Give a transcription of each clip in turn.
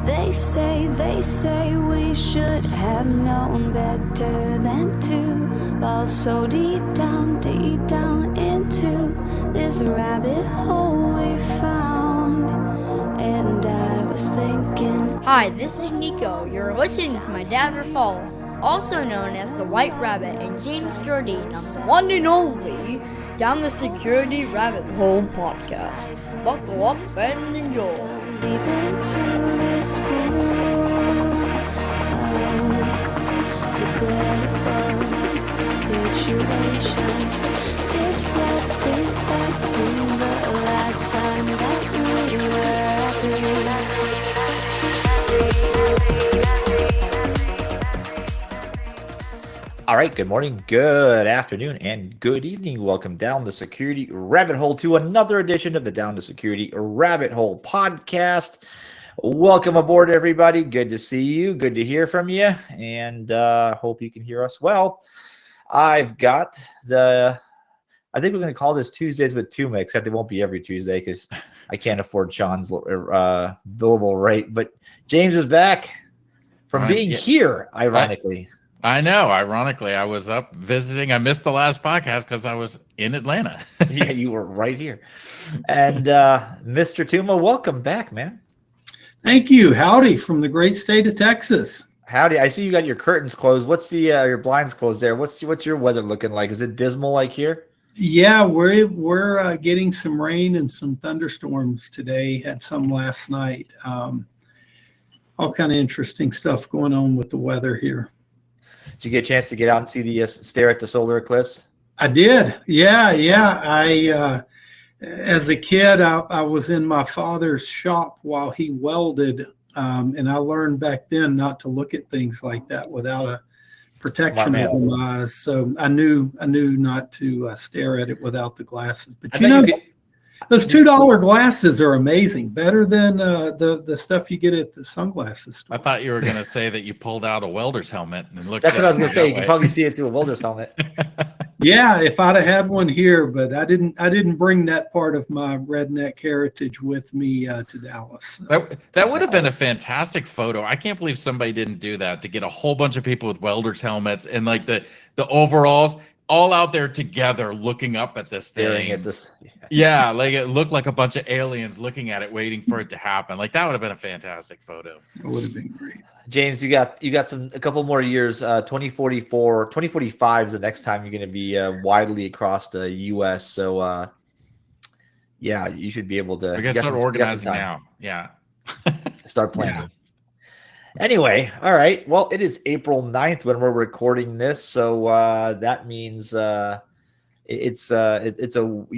They say we should have known better than to fall so deep down into this rabbit hole we found. And I was thinking, hi, this is Nico. You're listening to my dad Fall, also known as the White Rabbit, and James Jardine on the one and only Down the Security Rabbit Hole podcast. Buckle up and enjoy. deep into this pool of regrettable situations. Pitch black, think back to the last time that we were happy. All right, good morning, good afternoon, and good evening. Welcome down the Security Rabbit Hole to another edition of the Down the Security Rabbit Hole podcast. Welcome aboard, everybody. Good to see you. Good to hear from you, and hope you can hear us well. I've got I think we're going to call this Tuesdays with Tuma, except it won't be every Tuesday because I can't afford Shawn's billable rate. But James is back from being here, ironically. I know. Ironically, I was up visiting. I missed the last podcast because I was in Atlanta. Yeah, you were right here. And Mr. Tuma, welcome back, man. Thank you. Howdy from the great state of Texas. Howdy. I see you got your curtains closed. What's the your blinds closed there? What's your weather looking like? Is it dismal like here? Yeah, we're getting some rain and some thunderstorms today. Had some last night. All kind of interesting stuff going on with the weather here. Did you get a chance to get out and see the stare at the solar eclipse? I did. Yeah. I as a kid, I was in my father's shop while he welded, and I learned back then not to look at things like that without a protection over my eyes. So I knew not to stare at it without the glasses. But those $2 glasses are amazing. Better than the stuff you get at the sunglasses store. I thought you were going to say that you pulled out a welder's helmet and looked. That's what I was going to say. You can probably see it through a welder's helmet. Yeah, if I'd have had one here, but I didn't bring that part of my redneck heritage with me to Dallas. That would have been a fantastic photo. I can't believe somebody didn't do that, to get a whole bunch of people with welder's helmets and like the overalls all out there together looking up at this thing. Staring at this. Yeah, like it looked like a bunch of aliens looking at it, waiting for it to happen. Like that would have been a fantastic photo. It would have been great. James, you got a couple more years. 2045 is the next time you're going to be widely across the U.S. So, yeah, you should be able to. I guess start organizing now. Yeah. Start planning. Yeah. Anyway, all right. Well, it is April 9th when we're recording this, so that means you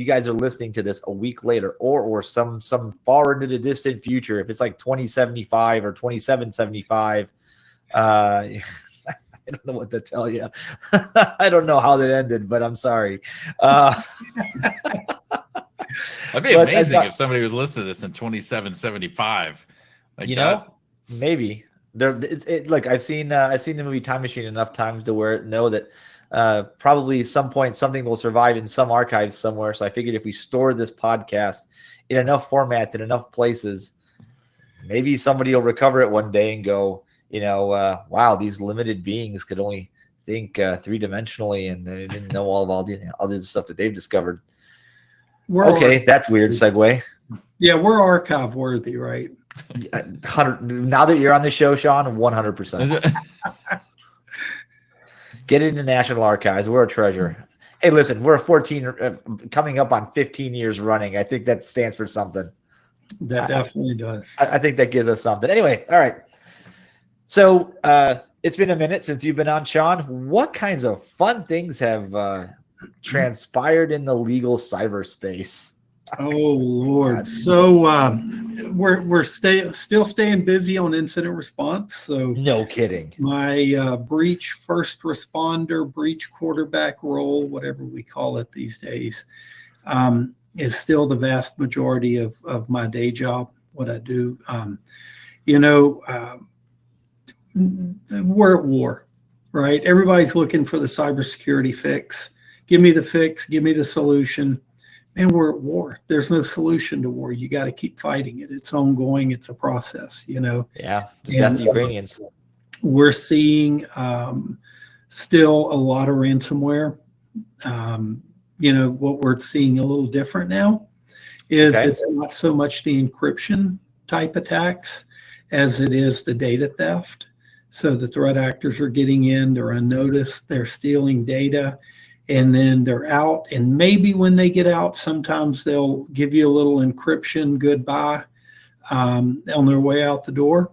guys are listening to this a week later, or some far into the distant future. If it's like 2075 or 2775, I don't know what to tell you. I don't know how that ended, but I'm sorry. That'd be amazing if somebody was listening to this in 2775. Like maybe. Look, I've seen the movie Time Machine enough times to know that probably at some point something will survive in some archives somewhere. So I figured if we store this podcast in enough formats in enough places, maybe somebody will recover it one day and go, wow, these limited beings could only think three-dimensionally, and they didn't know all the other stuff that they've discovered. That's weird segue. Yeah, we're archive worthy, right? 100. Now that you're on the show, Shawn, 100%. Get it in the National Archives. We're a treasure. Hey, listen, we're 14, coming up on 15 years running. I think that stands for something. That definitely does. I think that gives us something. Anyway, all right. So it's been a minute since you've been on, Shawn. What kinds of fun things have transpired in the legal cyberspace? Oh Lord! So we're still staying busy on incident response. So no kidding. My breach first responder, breach quarterback role, whatever we call it these days, is still the vast majority of my day job. What I do, we're at war, right? Everybody's looking for the cybersecurity fix. Give me the fix. Give me the solution. man, we're at war. There's no solution to war. You got to keep fighting it. It's ongoing. It's a process, Yeah, just ask the Ukrainians. We're seeing still a lot of ransomware. What we're seeing a little different now is it's not so much the encryption type attacks as it is the data theft. So the threat actors are getting in, they're unnoticed, they're stealing data, and then they're out. And maybe when they get out, sometimes they'll give you a little encryption goodbye on their way out the door.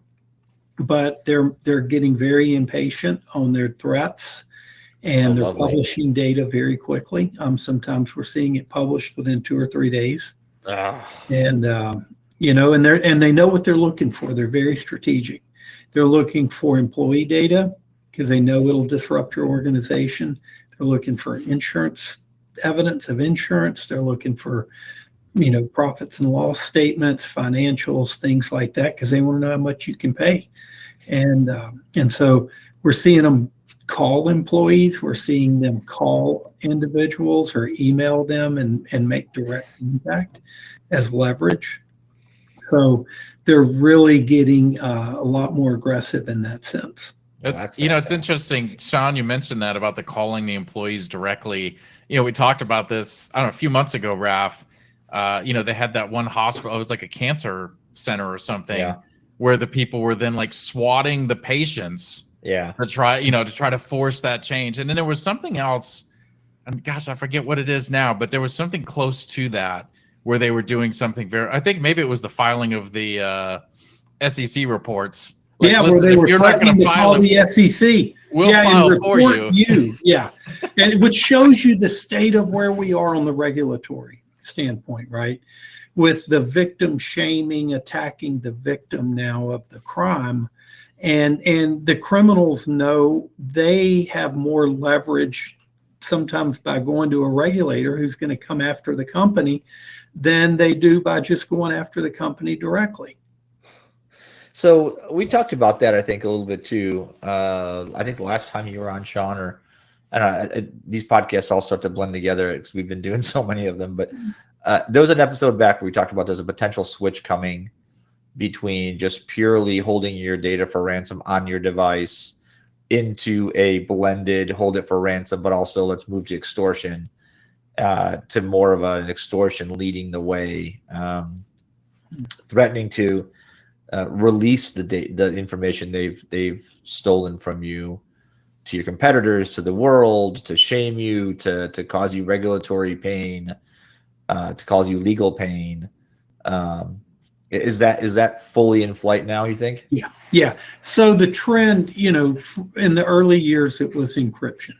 But they're getting very impatient on their threats, and they're publishing data very quickly. Sometimes we're seeing it published within 2 or 3 days. And and they know what they're looking for. They're very strategic. They're looking for employee data because they know it'll disrupt your organization. They're looking for insurance, evidence of insurance. They're looking for, profits and loss statements, financials, things like that, because they want to know how much you can pay. And so we're seeing them call employees. We're seeing them call individuals or email them and make direct contact as leverage. So they're really getting a lot more aggressive in that sense. It's interesting, Shawn, you mentioned that about the calling the employees directly. We talked about this, I don't know, a few months ago, Raf. They had that one hospital, it was like a cancer center or something, where the people were then like swatting the patients to try to force that change. And then there was something else, and gosh, I forget what it is now, but there was something close to that where they were doing something I think maybe it was the filing of the SEC reports. Like, where they were not going to file the SEC. We'll file for you. And which shows you the state of where we are on the regulatory standpoint, right? With the victim shaming, attacking the victim now of the crime. And the criminals know they have more leverage sometimes by going to a regulator who's going to come after the company than they do by just going after the company directly. So we talked about that, I think, a little bit too. I think the last time you were on, Shawn, or I don't know, these podcasts all start to blend together because we've been doing so many of them. But there was an episode back where we talked about there's a potential switch coming between just purely holding your data for ransom on your device into a blended hold it for ransom, but also let's move to extortion, to more of an extortion leading the way, threatening to release the information they've stolen from you to your competitors, to the world, to shame you, to cause you regulatory pain, to cause you legal pain. Is that fully in flight now, you think? Yeah. So the trend, in the early years, it was encryption.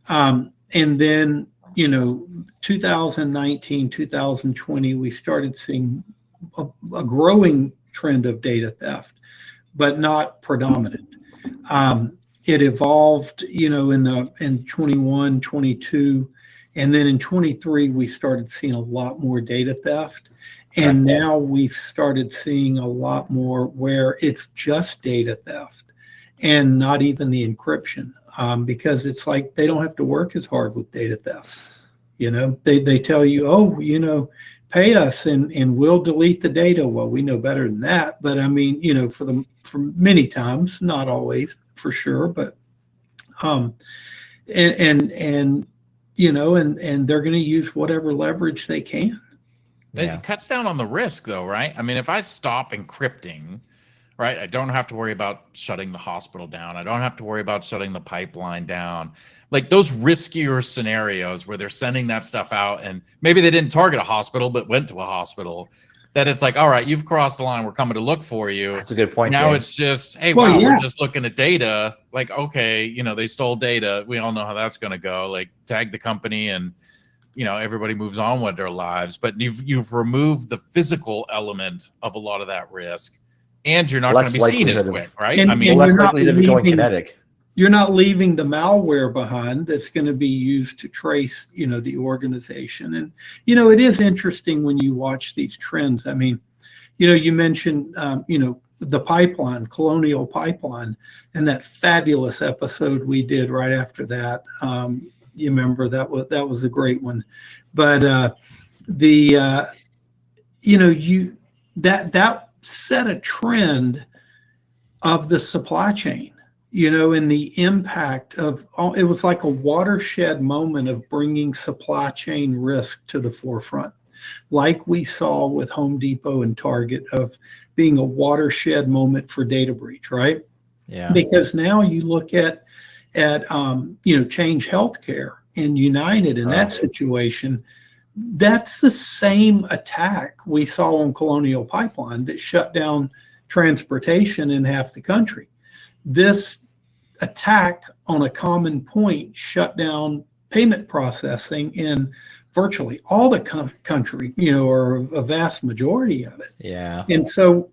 And then, 2019, 2020, we started seeing a growing trend of data theft, but not predominant. It evolved, in 21, 22, and then in 23, we started seeing a lot more data theft. And now we've started seeing a lot more where it's just data theft and not even the encryption, because it's like they don't have to work as hard with data theft. They tell you, pay us and we'll delete the data. Well, we know better than that. But I mean, for many times, not always for sure, but and they're going to use whatever leverage they can. It cuts down on the risk, though, right? I mean, if I stop encrypting, right, I don't have to worry about shutting the hospital down. I don't have to worry about shutting the pipeline down. Like those riskier scenarios where they're sending that stuff out and maybe they didn't target a hospital, but went to a hospital, that it's like, all right, you've crossed the line. We're coming to look for you. That's a good point. Now James. It's just, hey, we're just looking at data. Like, okay, they stole data. We all know how that's going to go. Like tag the company and, everybody moves on with their lives, but you've removed the physical element of a lot of that risk, and you're not going to be seen as quick, right? And, I mean, less likely to be going kinetic. You're not leaving the malware behind that's going to be used to trace, the organization. And, it is interesting when you watch these trends. I mean, you mentioned, the pipeline, Colonial Pipeline, and that fabulous episode we did right after that. You remember that was a great one. But the that set a trend of the supply chain, and the impact of it was like a watershed moment of bringing supply chain risk to the forefront, like we saw with Home Depot and Target, of being a watershed moment for data breach, right? Yeah. Because now you look at Change Healthcare and United in that situation. That's the same attack we saw on Colonial Pipeline that shut down transportation in half the country. This attack on a common point shut down payment processing in virtually all the country, or a vast majority of it. Yeah. And so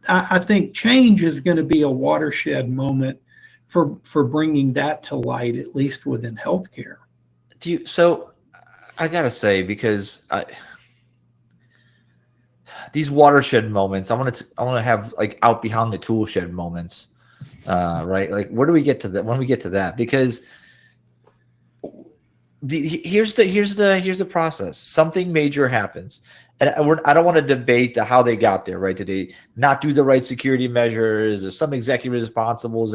I think Change is going to be a watershed moment for bringing that to light, at least within healthcare. So I gotta say, because these watershed moments, I want to have like out behind the tool shed moments, right? Like, where do we get to that? When we get to that, because here's the process. Something major happens, and I don't want to debate how they got there. Right? Did they not do the right security measures? Is some executive responsible?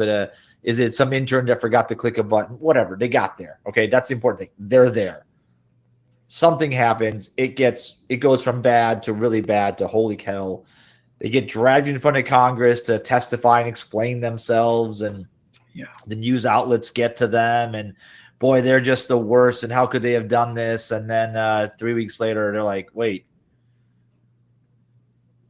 Is it some intern that forgot to click a button? Whatever, they got there. Okay, that's the important thing. They're there. Something happens. It goes from bad to really bad to holy hell. They get dragged in front of Congress to testify and explain themselves, and the news outlets get to them, and boy, they're just the worst. And how could they have done this? And then 3 weeks later, they're like, wait,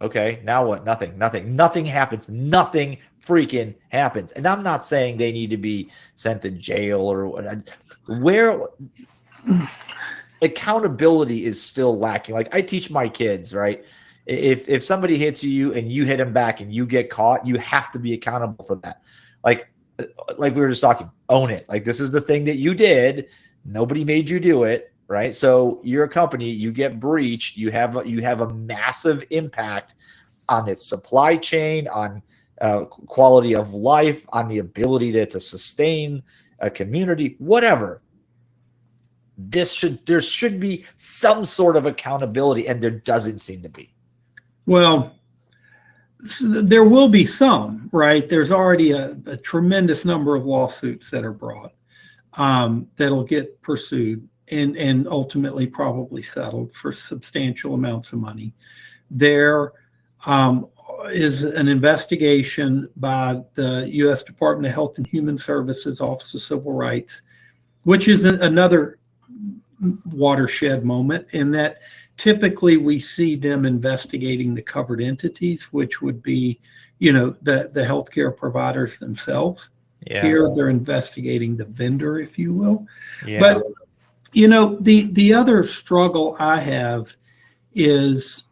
okay, now what? Nothing happens. Nothing freaking happens. And I'm not saying they need to be sent to jail or where accountability is still lacking. Like, I teach my kids, right? If somebody hits you and you hit them back and you get caught, you have to be accountable for that. Like we were just talking, own it. Like, this is the thing that you did. Nobody made you do it, right? So you're a company, you get breached, you have a massive impact on its supply chain, on quality of life, on the ability to sustain a community, whatever. There should be some sort of accountability, and there doesn't seem to be. Well, there will be some, right? There's already a tremendous number of lawsuits that are brought that'll get pursued and ultimately probably settled for substantial amounts of money. There is an investigation by the U.S. Department of Health and Human Services, Office of Civil Rights, which is another watershed moment, in that typically we see them investigating the covered entities, which would be, the healthcare providers themselves. Yeah. Here they're investigating the vendor, if you will. Yeah. But the other struggle I have is,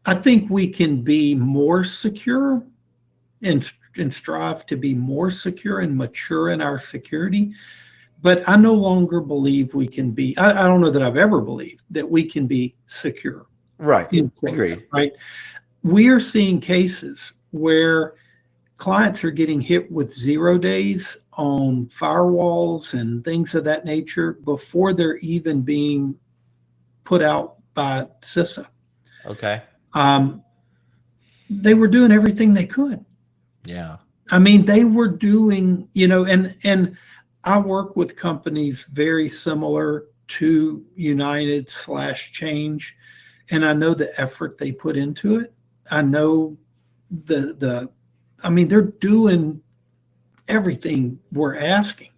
I think we can be more secure and strive to be more secure and mature in our security. But I no longer believe we can be, I don't know that I've ever believed that we can be secure. Right. Agreed. Right. We are seeing cases where clients are getting hit with 0 days on firewalls and things of that nature before they're even being put out by CISA. Okay. They were doing everything they could. Yeah. I mean, they were doing, and I work with companies very similar to United / Change, and I know the effort they put into it. I know they're doing everything we're asking.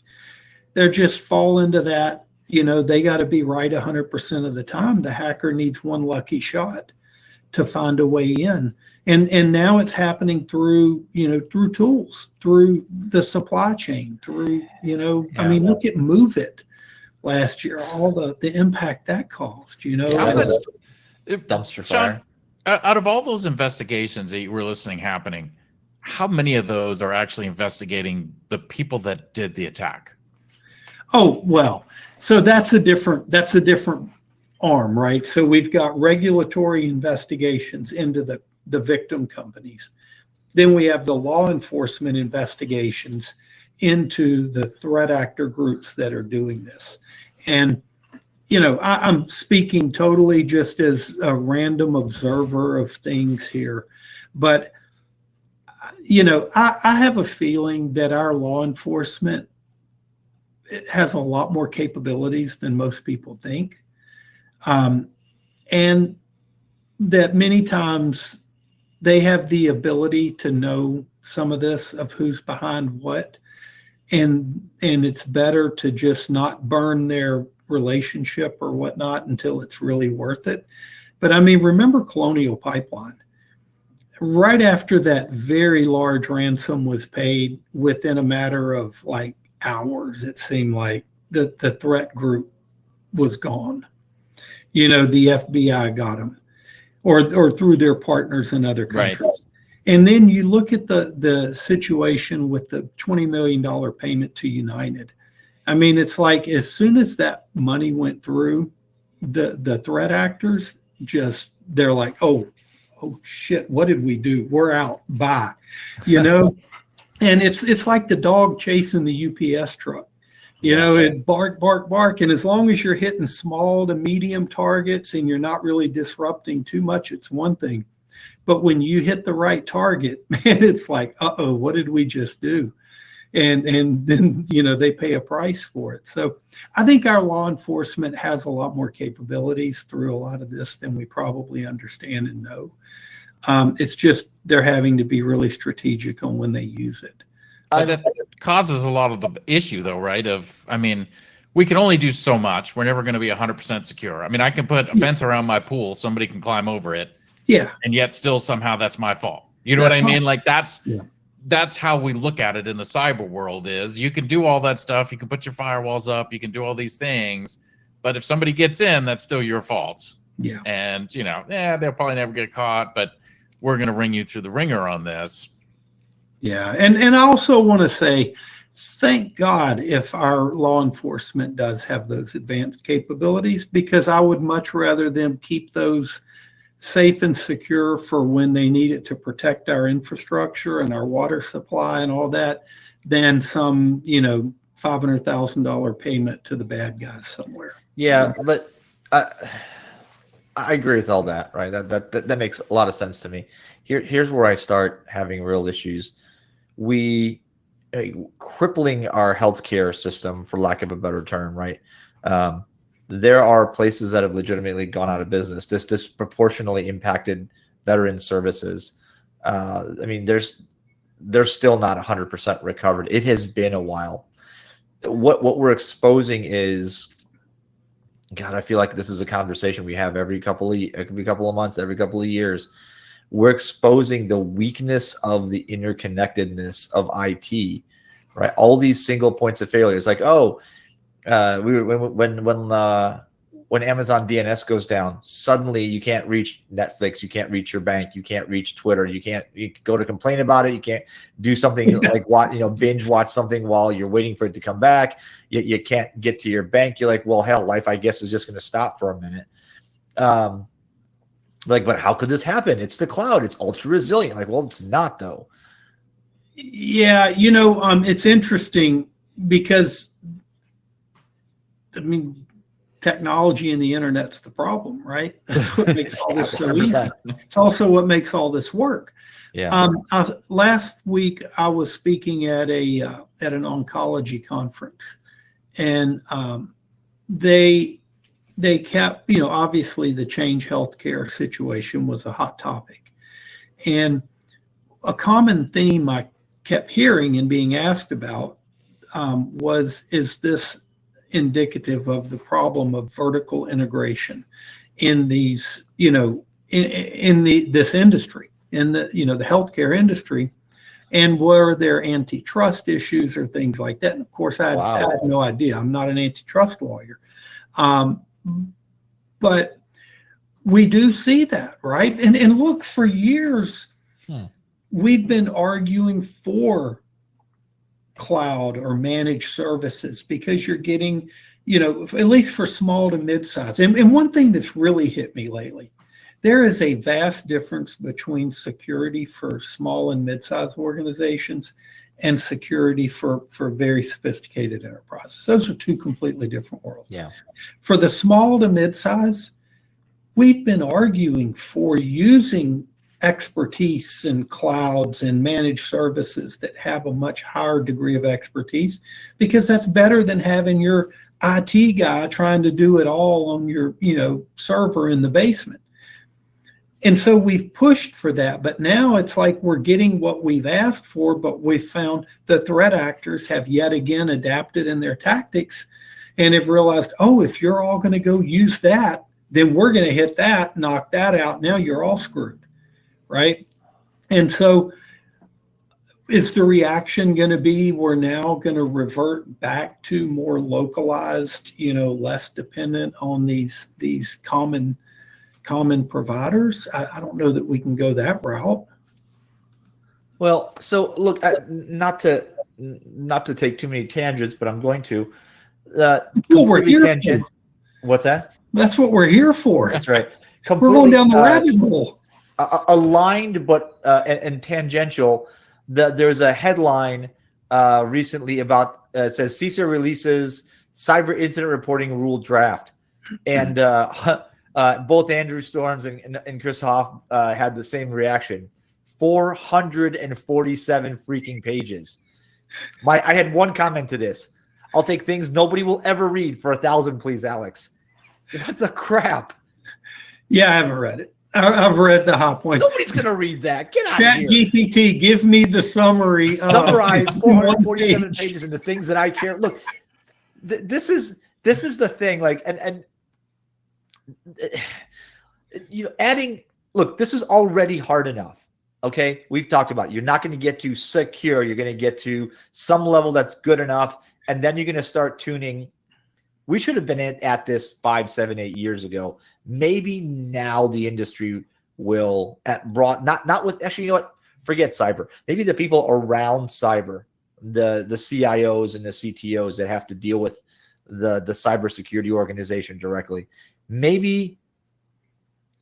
They're just fall into that, they got to be right 100% of the time. The hacker needs one lucky shot to find a way in. And now it's happening through tools, through the supply chain, through, I mean, look at Move It last year, all the impact that caused, dumpster fire. Shawn, out of all those investigations that you were listening happening, how many of those are actually investigating the people that did the attack? Oh, well, so that's a different arm, right? So we've got regulatory investigations into the victim companies. Then we have the law enforcement investigations into the threat actor groups that are doing this. And, I'm speaking totally just as a random observer of things here, but I have a feeling that our law enforcement has a lot more capabilities than most people think, and that many times they have the ability to know some of this of who's behind what, and it's better to just not burn their relationship or whatnot until it's really worth it. But I mean, remember Colonial Pipeline? Right after that very large ransom was paid, within a matter of like hours, it seemed like the threat group was gone. The FBI got them, or through their partners in other countries. Right. And then you look at the situation with the $20 million payment to United. I mean, it's like as soon as that money went through, the threat actors they're like, oh shit, what did we do? We're out. Bye. And it's like the dog chasing the UPS truck. It bark, bark, bark. And as long as you're hitting small to medium targets and you're not really disrupting too much, it's one thing. But when you hit the right target, man, it's like, uh-oh, what did we just do? And then, they pay a price for it. So I think our law enforcement has a lot more capabilities through a lot of this than we probably understand and know. It's just they're having to be really strategic on when they use it. That causes a lot of the issue, though, right? We can only do so much. We're never going to be 100% secure. I mean, I can put a fence around my pool. Somebody can climb over it. Yeah. And yet still somehow that's my fault. You know what I mean? Like that's how we look at it in the cyber world is you can do all that stuff. You can put your firewalls up. You can do all these things. But if somebody gets in, that's still your fault. Yeah. And, they'll probably never get caught, but we're going to ring you through the ringer on this. Yeah. And I also want to say, thank God if our law enforcement does have those advanced capabilities, because I would much rather them keep those safe and secure for when they need it to protect our infrastructure and our water supply and all that than some, $500,000 payment to the bad guys somewhere. Yeah, but I agree with all that, right? That makes a lot of sense to me. Here's where I start having real issues. We crippling our healthcare system, for lack of a better term, right? There are places that have legitimately gone out of business. This disproportionately impacted veteran services. I mean, they're still not 100% recovered. It has been a while. What we're exposing is, God, I feel like this is a conversation we have every couple of months, every couple of years. We're exposing the weakness of the interconnectedness of IT, right? All these single points of failure. It's like, when Amazon DNS goes down, suddenly you can't reach Netflix, you can't reach your bank, you can't reach Twitter, you go to complain about it, you can't do something like binge watch something while you're waiting for it to come back. You can't get to your bank. You're like, well, hell, life I guess is just going to stop for a minute. But how could this happen? It's the cloud. It's ultra resilient. Like, well, it's not though. Yeah, it's interesting because, I mean, technology and the internet's the problem, right? That's what makes all this so easy. It's also what makes all this work. Yeah. Last week I was speaking at an oncology conference, and they kept, obviously the Change Healthcare situation was a hot topic, and a common theme I kept hearing and being asked about is this indicative of the problem of vertical integration in these, this industry, in the healthcare industry, and were there antitrust issues or things like that? And of course, I had no idea. I'm not an antitrust lawyer, but we do see that, right? And look, for years, we've been arguing for cloud or managed services because you're getting, at least for small to mid-size. And one thing that's really hit me lately, there is a vast difference between security for small and mid-sized organizations and security for very sophisticated enterprises. Those are two completely different worlds. Yeah. For the small to mid-size, we've been arguing for using expertise in clouds and managed services that have a much higher degree of expertise, because that's better than having your IT guy trying to do it all on your, server in the basement. And so we've pushed for that, but now it's like we're getting what we've asked for, but we've found the threat actors have yet again adapted in their tactics and have realized, oh, if you're all going to go use that, then we're going to hit that, knock that out. Now you're all screwed, right? And so is the reaction going to be we're now going to revert back to more localized, less dependent on these common providers? I don't know that we can go that route. Well, so look, not to take too many tangents, but I'm going to. We're here for. What's that? That's what we're here for. That's right. We're going down the rabbit hole. Aligned, but and tangential. There's a headline recently about it says CISA releases cyber incident reporting rule draft, and both Andrew Storms and Chris Hoff had the same reaction. 447 freaking pages. I had one comment to this. I'll take things nobody will ever read for 1,000, please, Alex. What the crap? Yeah, I haven't read it. I've read the high points. Nobody's going to read that. Get out of here. GPT, give me the summary. Summarize 447 pages into things that I care. Look, this is the thing. Like, and adding. Look, this is already hard enough. Okay, we've talked about it. You're not going to get to secure. You're going to get to some level that's good enough, and then you're going to start tuning. We should have been at this 5, 7, 8 years ago. Maybe now the industry will not with actually, you know what? Forget cyber. Maybe the people around cyber, the CIOs and the CTOs that have to deal with the cybersecurity organization directly. Maybe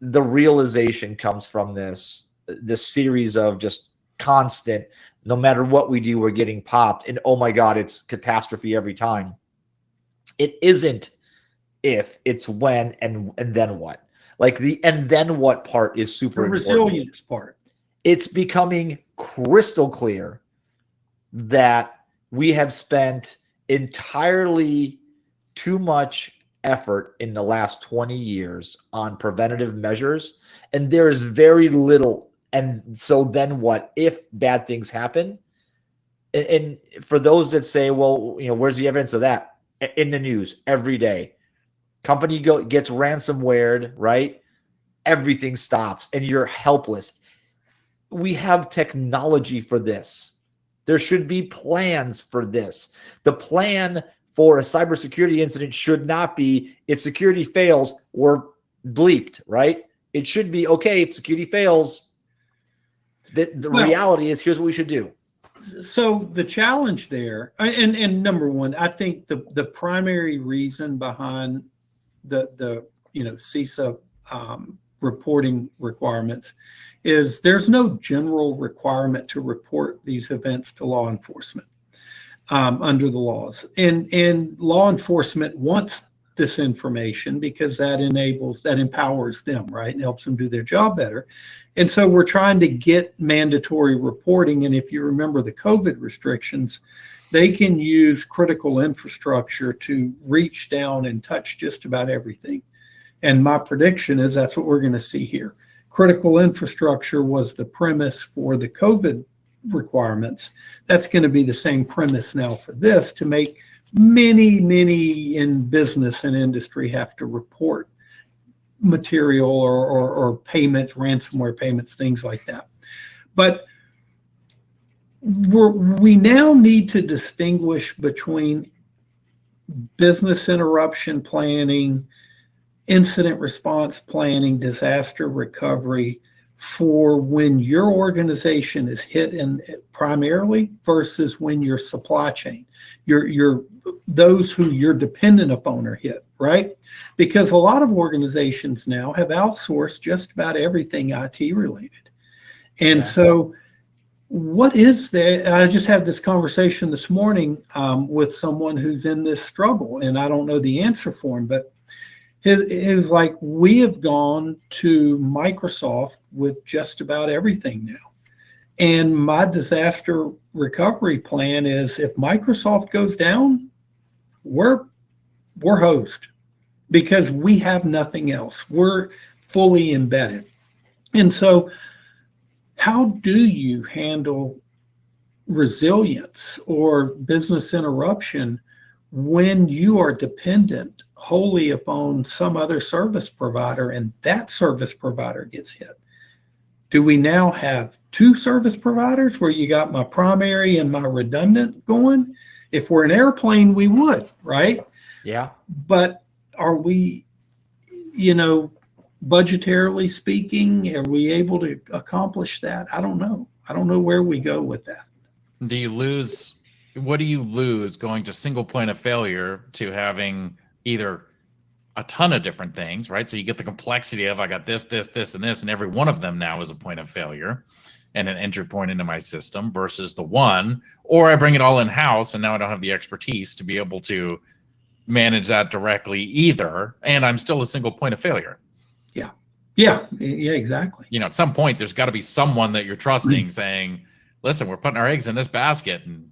the realization comes from this series of just constant, no matter what we do, we're getting popped. And oh my God, it's catastrophe every time. It isn't if, it's when, and then what. Like the and then what part is super important. The resilience part. It's becoming crystal clear that we have spent entirely too much effort in the last 20 years on preventative measures, and there is very little. And so then what if bad things happen? And for those that say, well, where's the evidence of that? In the news every day. Company gets ransomwared, right? Everything stops and you're helpless. We have technology for this. There should be plans for this. The plan for a cybersecurity incident should not be if security fails, we're bleeped, right? It should be, okay, if security fails, the reality is here's what we should do. So the challenge there, and number one, I think the primary reason behind the CISA reporting requirements is there's no general requirement to report these events to law enforcement under the laws, and law enforcement wants this information because that empowers them, right, and helps them do their job better. And so we're trying to get mandatory reporting. And if you remember the COVID restrictions, they can use critical infrastructure to reach down and touch just about everything. And my prediction is that's what we're going to see here. Critical infrastructure was the premise for the COVID requirements. That's going to be the same premise now for this, to make many in business and industry have to report material or payments, ransomware payments, things like that. But we now need to distinguish between business interruption planning, incident response planning, disaster recovery for when your organization is hit in primarily versus when your supply chain, your those who you're dependent upon are hit, right? Because a lot of organizations now have outsourced just about everything IT related. And so what is that? I just had this conversation this morning with someone who's in this struggle, and I don't know the answer for him, but it's like we have gone to Microsoft with just about everything now. And my disaster recovery plan is if Microsoft goes down, we're hosed because we have nothing else. We're fully embedded. And so how do you handle resilience or business interruption when you are dependent wholly upon some other service provider and that service provider gets hit? Do we now have two service providers where you got my primary and my redundant going? If we're an airplane, we would, right? Yeah. But are we, budgetarily speaking, are we able to accomplish that? I don't know. I don't know where we go with that. What do you lose going to single point of failure to having either a ton of different things, right? So you get the complexity of I got this, and this, and every one of them now is a point of failure and an entry point into my system versus the one, or I bring it all in house and now I don't have the expertise to be able to manage that directly either. And I'm still a single point of failure. Yeah, exactly. At some point there's got to be someone that you're trusting saying, listen, we're putting our eggs in this basket. And,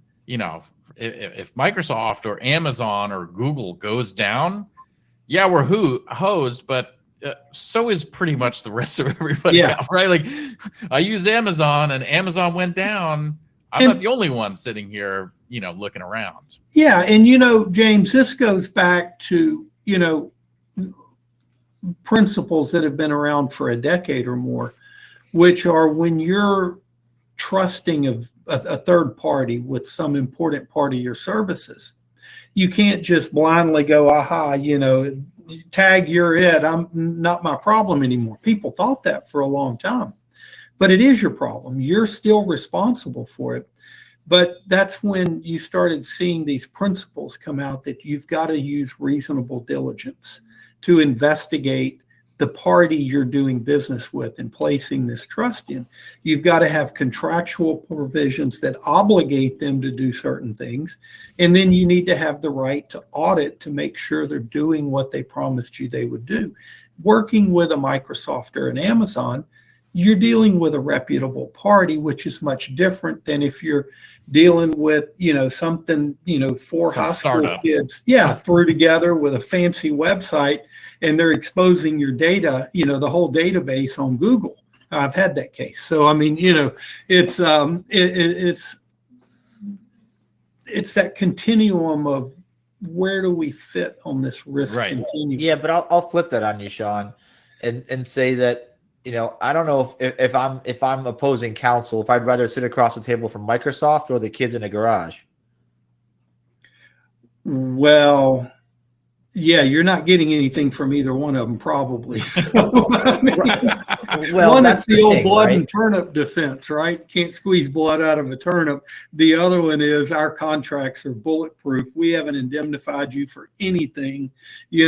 if Microsoft or Amazon or Google goes down, yeah, we're hosed, but so is pretty much the rest of everybody else, right? Like I use Amazon and Amazon went down. I'm not the only one sitting here, looking around. Yeah. And, James, this goes back to, principles that have been around for a decade or more, which are when you're trusting of a third party with some important part of your services, you can't just blindly go, aha, tag, you're it. I'm not my problem anymore. People thought that for a long time, but it is your problem. You're still responsible for it. But that's when you started seeing these principles come out that you've got to use reasonable diligence to investigate the party you're doing business with and placing this trust in. You've got to have contractual provisions that obligate them to do certain things. And then you need to have the right to audit to make sure they're doing what they promised you they would do. Working with a Microsoft or an Amazon, you're dealing with a reputable party, which is much different than if you're dealing with, something, four high school kids, threw together with a fancy website and they're exposing your data, the whole database on Google. I've had that case. So, I mean, it's that continuum of where do we fit on this risk continuum? Yeah, but I'll flip that on you, Shawn, and say that, I don't know if I'm opposing counsel, if I'd rather sit across the table from Microsoft or the kids in a garage. Well, yeah, you're not getting anything from either one of them, probably. So, one is the old blood and turnip defense, right? Can't squeeze blood out of a turnip. The other one is our contracts are bulletproof. We haven't indemnified you for anything. We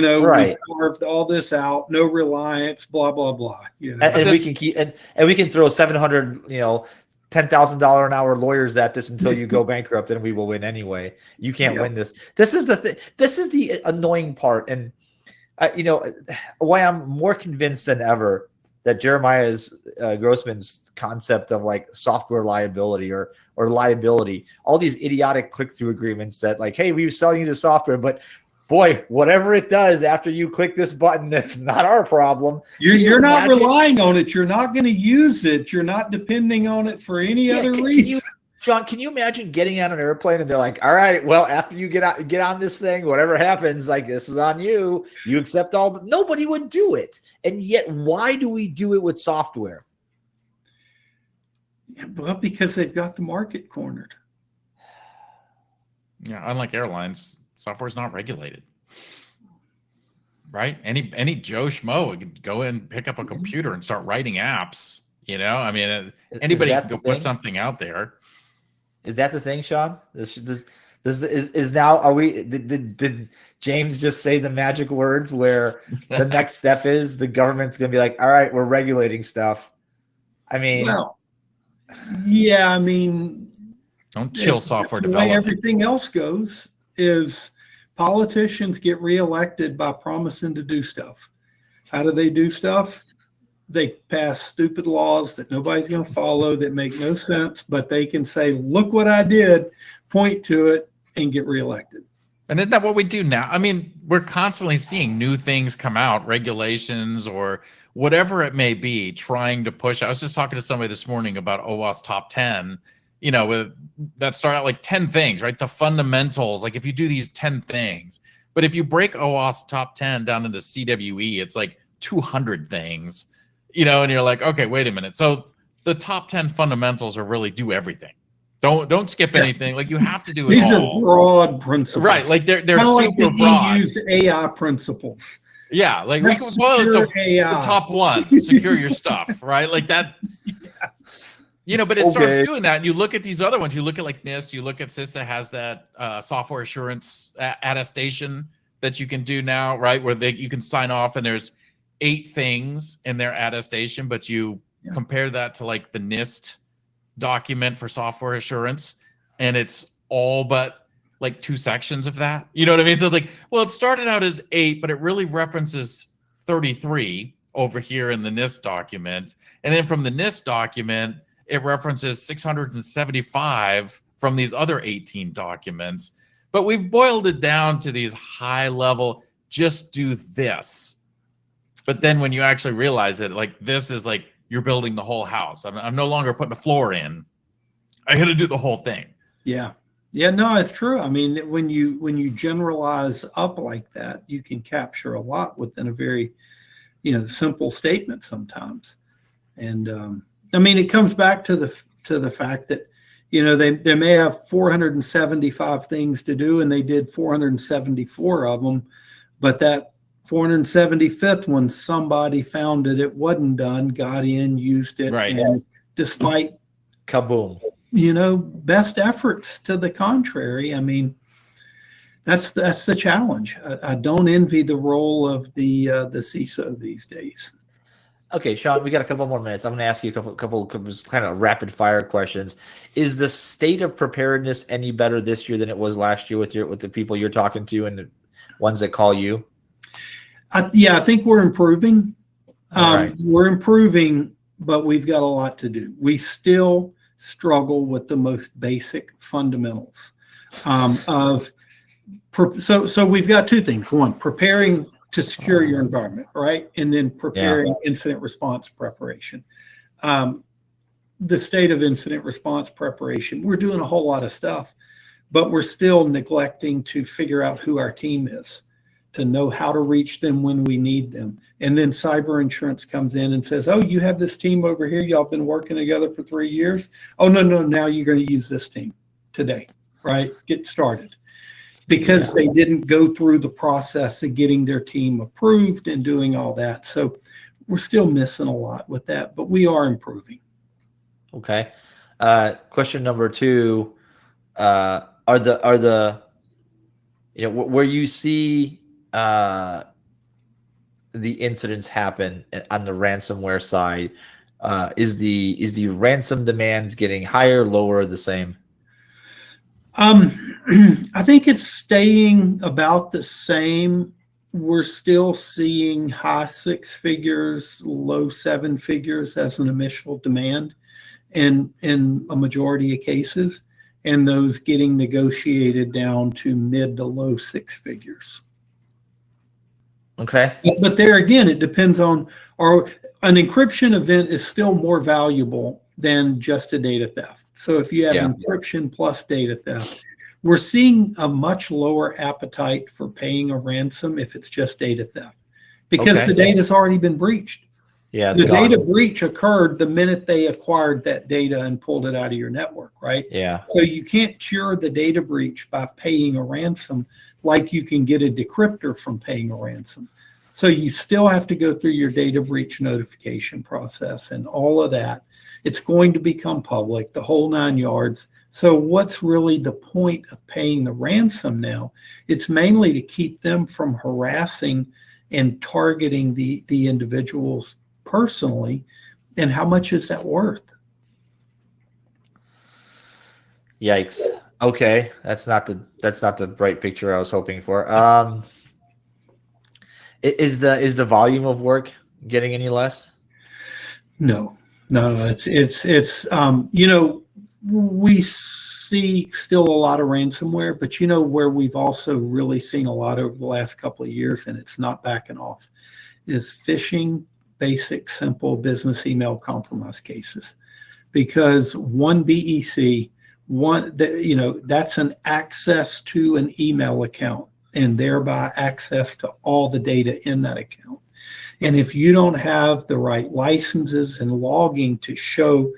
carved all this out, no reliance, blah, blah, blah. And we can keep and we can throw 700, $10,000 an hour lawyers at this until you go bankrupt, and we will win anyway. You can't win this. This is the thing. This is the annoying part, and why I'm more convinced than ever that Jeremiah's Grossman's concept of like software liability or liability, all these idiotic click-through agreements that like, hey, we're selling you the software, but boy, whatever it does after you click this button, that's not our problem. You're not relying on it. You're not going to use it. You're not depending on it for any other reason. Shawn, can you imagine getting on an airplane and they're like, all right, well, after you get on this thing, whatever happens, like this is on you. You accept nobody would do it. And yet, why do we do it with software? Yeah, well, because they've got the market cornered. Yeah, unlike airlines, software is not regulated, right? Any Joe Schmo could go in, pick up a computer and start writing apps. I mean, anybody can go put something out there. Is that the thing, Shawn? This is now. Are we? Did James just say the magic words where the next step is the government's going to be like, all right, we're regulating stuff? I mean, well, Yeah, I mean, Don't chill software that's the way development. everything else goes. Is politicians get reelected by promising to do stuff. How do they do stuff? They pass stupid laws that nobody's going to follow that make no sense, but they can say, look what I did, point to it, and get reelected. And isn't that what we do now? I mean, we're constantly seeing new things come out, regulations or whatever it may be, trying to push. I was just talking to somebody this morning about OWASP top 10, with that start out like 10 things, right? The fundamentals, like if you do these 10 things, but if you break OWASP top 10 down into CWE, it's like 200 things, and you're like, okay, wait a minute. So the top 10 fundamentals are really do everything. Don't skip anything. Like you have to do it These all. are broad principles. Right, like they're kind of like super the broad. EU's AI principles. Yeah, like we Let's can boil it to secure AI. the top one, secure your stuff, right? Like that. But it starts doing that. And you look at these other ones. You look at like NIST. You look at CISA has that software assurance attestation that you can do now, right? Where you can sign off, and there's 8 things in their attestation, but you compare that to like the NIST document for software assurance, and it's all but like 2 sections of that. You know what I mean? So it's like, well, it started out as 8, but it really references 33 over here in the NIST document. And then from the NIST document, it references 675 from these other 18 documents. But we've boiled it down to these high level, just do this. But then when you actually realize it, like this is like you're building the whole house. I'm no longer putting a floor in. I got to do the whole thing. Yeah. Yeah, no, it's true. I mean, when you generalize up like that, you can capture a lot within a very, simple statement sometimes. And I mean, it comes back to the fact that, they may have 475 things to do, and they did 474 of them, but that 475th one, somebody found it wasn't done, got in, used it, right. And despite kaboom, best efforts to the contrary. I mean, that's the challenge. I don't envy the role of the CISO these days. Okay, Shawn, we got a couple more minutes. I'm going to ask you a couple kind of rapid fire questions. Is the state of preparedness any better this year than it was last year with the people you're talking to and the ones that call you? I think we're improving. Right. We're improving, but we've got a lot to do. We still struggle with the most basic fundamentals so we've got 2 things. One, preparing to secure your environment, right? And then preparing incident response preparation. The state of incident response preparation, we're doing a whole lot of stuff, but we're still neglecting to figure out who our team is, to know how to reach them when we need them. And then cyber insurance comes in and says, oh, you have this team over here. Y'all been working together for 3 years. Oh, no, now you're going to use this team today, right? Get started. Because they didn't go through the process of getting their team approved and doing all that. So we're still missing a lot with that, but we are improving. Okay. Question number 2, are the where you see the incidents happen on the ransomware side, is the ransom demands getting higher, lower, or the same? I think it's staying about the same. We're still seeing high 6 figures, low 7 figures as an initial demand in a majority of cases, and those getting negotiated down to mid to low 6 figures. Okay. But there again, it depends on, an encryption event is still more valuable than just a data theft. So if you have encryption plus data theft, we're seeing a much lower appetite for paying a ransom if it's just data theft, because the data's already been breached. Yeah, the data breach occurred the minute they acquired that data and pulled it out of your network, right? Yeah. So you can't cure the data breach by paying a ransom like you can get a decryptor from paying a ransom. So you still have to go through your data breach notification process and all of that. It's going to become public, the whole 9 yards. So what's really the point of paying the ransom now? It's mainly to keep them from harassing and targeting the individuals personally. And how much is that worth? Yikes. Okay, that's not the bright picture I was hoping for. Is the volume of work getting any less? No, no, it's we see still a lot of ransomware, but where we've also really seen a lot over the last couple of years, and it's not backing off, is phishing, basic, simple business email compromise cases. Because one BEC, that's an access to an email account and thereby access to all the data in that account. And if you don't have the right licenses and logging to show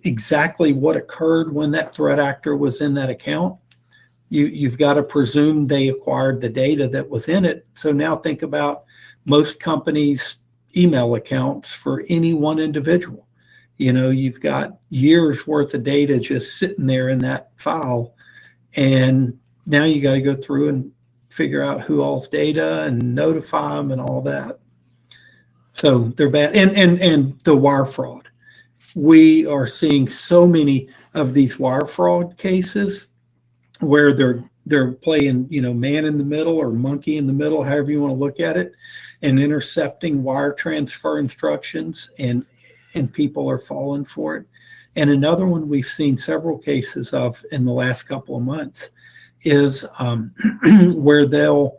exactly what occurred when that threat actor was in that account, you've got to presume they acquired the data that was in it. So now think about most companies' email accounts for any one individual. You've got years worth of data just sitting there in that file. And now you got to go through and figure out who all's data and notify them and all that. So they're bad. And the wire fraud. We are seeing so many of these wire fraud cases where they're playing, man in the middle or monkey in the middle, however you want to look at it, and intercepting wire transfer instructions, and people are falling for it. And another one we've seen several cases of in the last couple of months is where they'll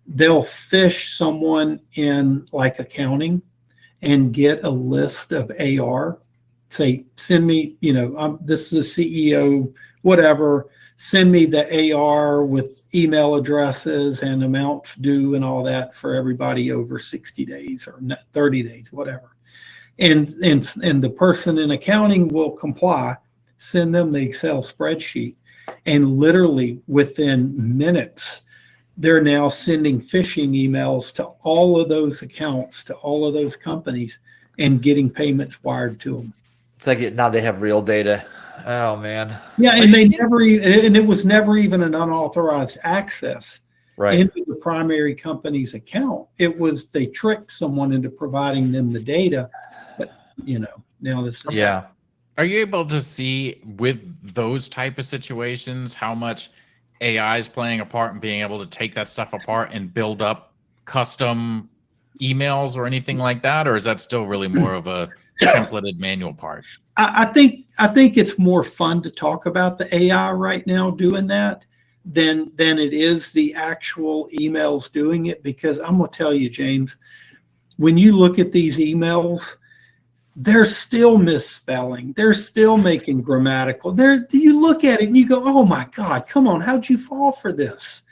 phish someone in like accounting and get a list of AR. Say, send me, this is a CEO, whatever, send me the AR with email addresses and amounts due and all that for everybody over 60 days or 30 days, whatever. And the person in accounting will comply, send them the Excel spreadsheet, and literally within minutes, they're now sending phishing emails to all of those accounts, to all of those companies, and getting payments wired to them. It's like now they have real data. Oh man. Yeah, and it was never even an unauthorized access into the primary company's account. It was they tricked someone into providing them the data. But now this is Are you able to see with those type of situations how much AI is playing a part in being able to take that stuff apart and build up custom emails or anything like that, or is that still really more of a templated manual part? I think it's more fun to talk about the AI right now doing that than it is the actual emails doing it, because I'm going to tell you, James, when you look at these emails, they're still misspelling. They're still making grammatical. You look at it and you go, oh my God, come on, how'd you fall for this?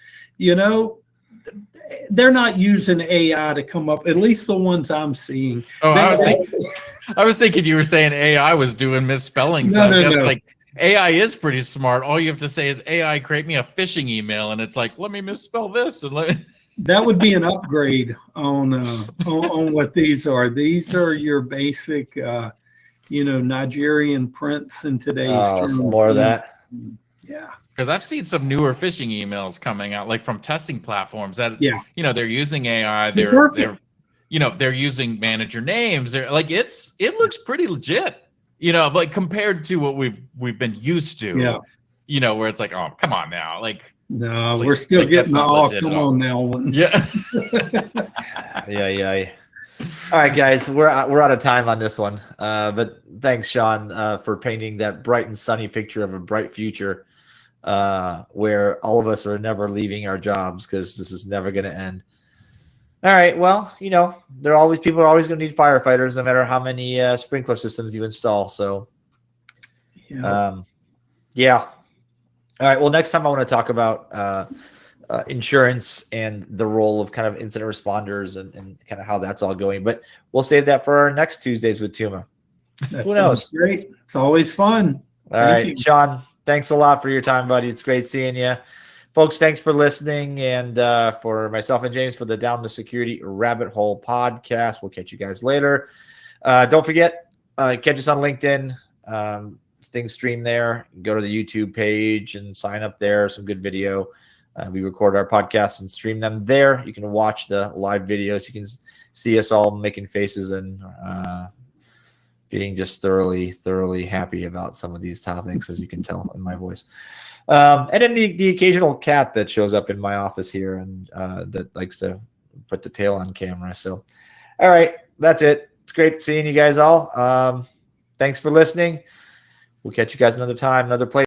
They're not using AI to come up, at least the ones I'm seeing. Oh, I was thinking you were saying AI was doing misspellings. No, I guess no. like AI is pretty smart. All you have to say is AI, create me a phishing email, and it's like, let me misspell this and let me... That would be an upgrade on what these are. These are your basic, Nigerian prince in today's terms. Some more of that. Yeah. Because I've seen some newer phishing emails coming out, like from testing platforms that, they're using AI. They're using manager names. They're like, it looks pretty legit, like compared to what we've been used to, where it's like, oh, come on now. Like, no, we're still getting the come on now ones. Yeah. Yeah. All right, guys, we're out of time on this one. But thanks, Shawn, for painting that bright and sunny picture of a bright future where all of us are never leaving our jobs, because this is never going to end. All right, well, people are always going to need firefighters, no matter how many sprinkler systems you install. So, yeah. All right. Well, next time I want to talk about insurance and the role of kind of incident responders and kind of how that's all going. But we'll save that for our next Tuesdays with Tuma. Who knows? Great. It's always fun. Thank you. Shawn, thanks a lot for your time, buddy. It's great seeing you. Folks, thanks for listening. And for myself and James for the Down to Security Rabbit Hole podcast, we'll catch you guys later. Don't forget, catch us on LinkedIn. Things stream there. Go to the YouTube page and sign up there. Some good video. We record our podcasts and stream them there. You can watch the live videos. You can see us all making faces and being just thoroughly happy about some of these topics, as you can tell in my voice. And then the occasional cat that shows up in my office here and that likes to put the tail on camera. So, all right, that's it. It's great seeing you guys all. Thanks for listening. We'll catch you guys another time, another place.